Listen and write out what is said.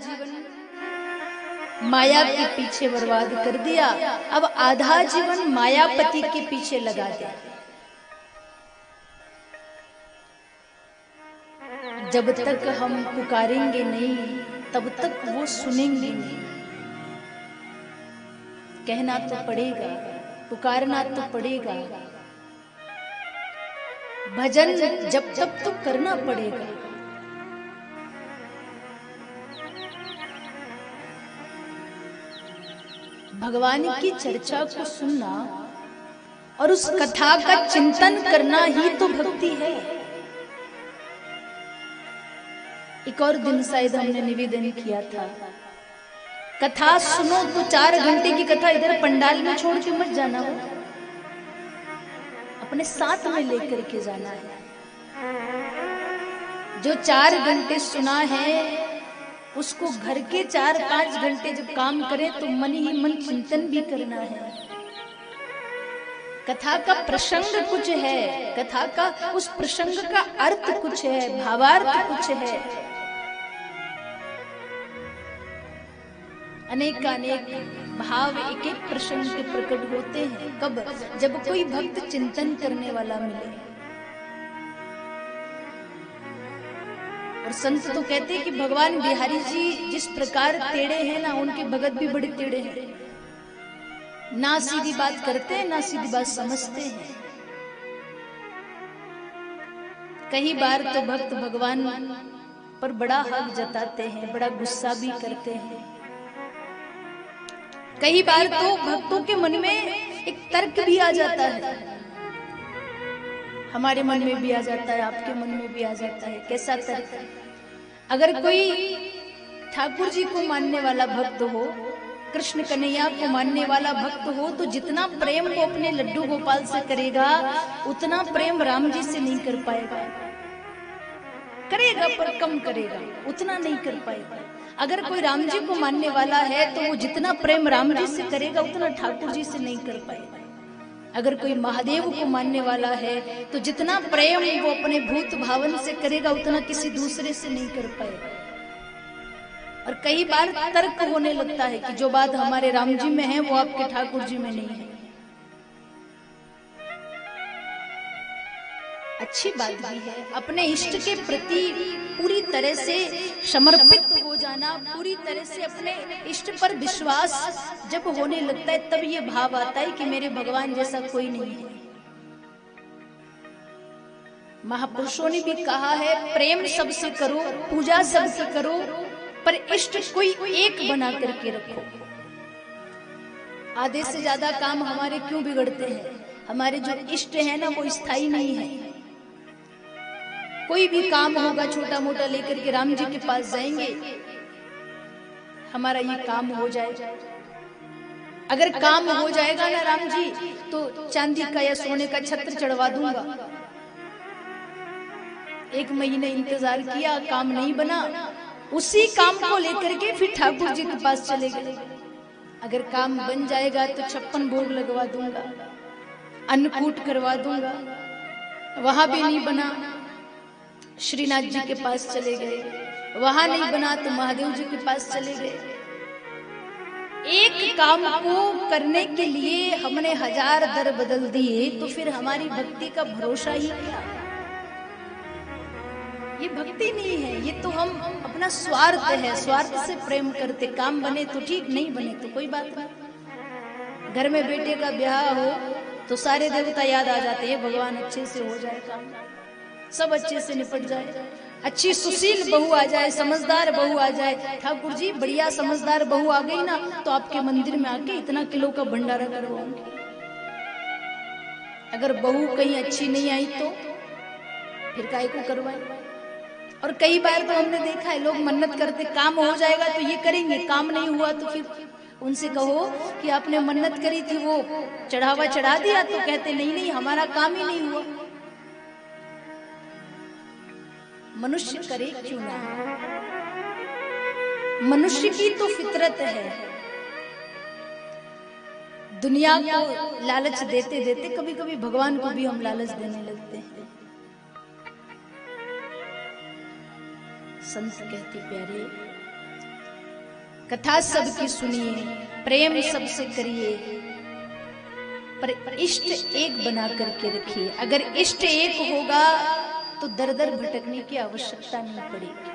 जीवन माया के पीछे बर्बाद कर दिया, अब आधा जीवन मायापति के पीछे लगा दे। जब तक हम पुकारेंगे नहीं तब तक वो सुनेंगे नहीं। कहना तो पड़ेगा, पुकारना तो पड़ेगा, भजन जब तक तो करना पड़ेगा। भगवान की चर्चा को सुनना और उस कथा का चिंतन करना ही तो भक्ति है। एक और दिन शायद हमने निवेदन किया था, कथा सुनो तो 4 घंटे की कथा इधर पंडाल में छोड़ के मत जाना हो, अपने साथ में लेकर के जाना है। जो 4 घंटे सुना है उसको घर के 4-5 घंटे जब काम करे तो मन ही मन चिंतन भी करना है। कथा का प्रसंग कुछ है, कथा का उस प्रसंग का अर्थ कुछ है, भावार्थ कुछ है। अनेक भाव एक एक प्रसंग के प्रकट होते हैं। कब? जब कोई भक्त चिंतन करने वाला मिले। और संत तो कहते हैं कि भगवान बिहारी जी जिस प्रकार टेढ़े हैं ना, उनके भगत भी बड़े टेढ़े हैं, ना सीधी बात करते हैं ना सीधी बात समझते हैं। कई बार तो भक्त भगवान पर बड़ा हक जताते हैं, बड़ा गुस्सा भी करते हैं। कई बार तो भक्तों के मन में एक तर्क भी आ जाता है, हमारे मन में भी आ जाता है, आपके मन में भी आ जाता है। कैसा तर्क? अगर कोई ठाकुर जी को मानने वाला भक्त हो, कृष्ण कन्हैया को मानने वाला भक्त हो, तो जितना प्रेम वो अपने लड्डू गोपाल से करेगा उतना प्रेम राम जी से नहीं कर पाएगा। करेगा पर कम करेगा, उतना नहीं कर पाएगा। अगर कोई राम जी को मानने वाला है तो वो जितना प्रेम राम जी से करेगा उतना ठाकुर जी से नहीं कर पाएगा। अगर कोई महादेव को मानने वाला है तो जितना प्रेम वो अपने भूत भावन से करेगा उतना किसी दूसरे से नहीं कर पाएगा। और कई बार तर्क होने लगता है कि जो बात हमारे राम जी में है वो आपके ठाकुर जी में नहीं है। अच्छी बात भी है, अपने इष्ट के प्रति पूरी तरह से समर्पित हो जाना, पूरी तरह से अपने इष्ट पर विश्वास जब होने लगता है तब ये भाव आता है कि मेरे भगवान जैसा कोई नहीं है। महापुरुषों ने भी कहा है, प्रेम सबसे करो, पूजा सबसे करो, पर इष्ट कोई एक बना करके रखो। आधे से ज्यादा काम हमारे क्यों बिगड़ते हैं? हमारे जो इष्ट है ना वो स्थायी नहीं है। कोई भी काम होगा छोटा मोटा लेकर के राम जी के पास जाएंगे, हमारा ये काम हो जाएगा। अगर काम हो जाएगा ना राम जी तो चांदी का या सोने का छत्र चढ़वा दूंगा। 1 महीने इंतजार किया, काम नहीं बना, उसी काम को लेकर के फिर ठाकुर जी के पास चले गए। अगर काम बन जाएगा तो 56 भोग लगवा दूंगा, अन्नकूट करवा दूंगा। वहां भी नहीं बना, श्रीनाथ जी के पास चले गए। वहां नहीं बना तो महादेव जी के पास चले गए। एक काम को करने के लिए हमने 1000 दर बदल दिए तो फिर हमारी भक्ति का भरोसा ही क्या? ये भक्ति नहीं है, ये तो हम अपना स्वार्थ है, स्वार्थ से प्रेम करते। काम बने तो ठीक, नहीं बने तो कोई बात नहीं। घर में बेटे का ब्याह हो तो सारे देवता याद आ जाते हैं, भगवान अच्छे से हो जाए काम, सब अच्छे से निपट जाए, अच्छी सुशील बहू आ जाए, समझदार बहू आ जाए। ठाकुर जी बढ़िया समझदार बहू आ गई ना तो आपके मंदिर में आके इतना किलो का भंडारा करवाऊंगी। अगर बहू कहीं अच्छी नहीं आई तो फिर काहे को करवाए? और कई बार तो हमने देखा है लोग मन्नत करते, काम हो जाएगा तो ये करेंगे, काम नहीं हुआ तो फिर उनसे कहो कि आपने मन्नत करी थी वो चढ़ावा चढ़ा दिया, तो कहते नहीं हमारा काम ही नहीं हुआ। मनुष्य करे क्यों ना? मनुष्य की तो फितरत है। दुनिया को लालच देते देते कभी कभी भगवान को भी हम लालच देने लगते हैं। संत कहते प्यारे, कथा सबकी सुनिए, प्रेम सबसे करिए, पर इष्ट एक बना करके रखिए। अगर इष्ट एक होगा तो दर दर भटकने की आवश्यकता नहीं पड़ेगी।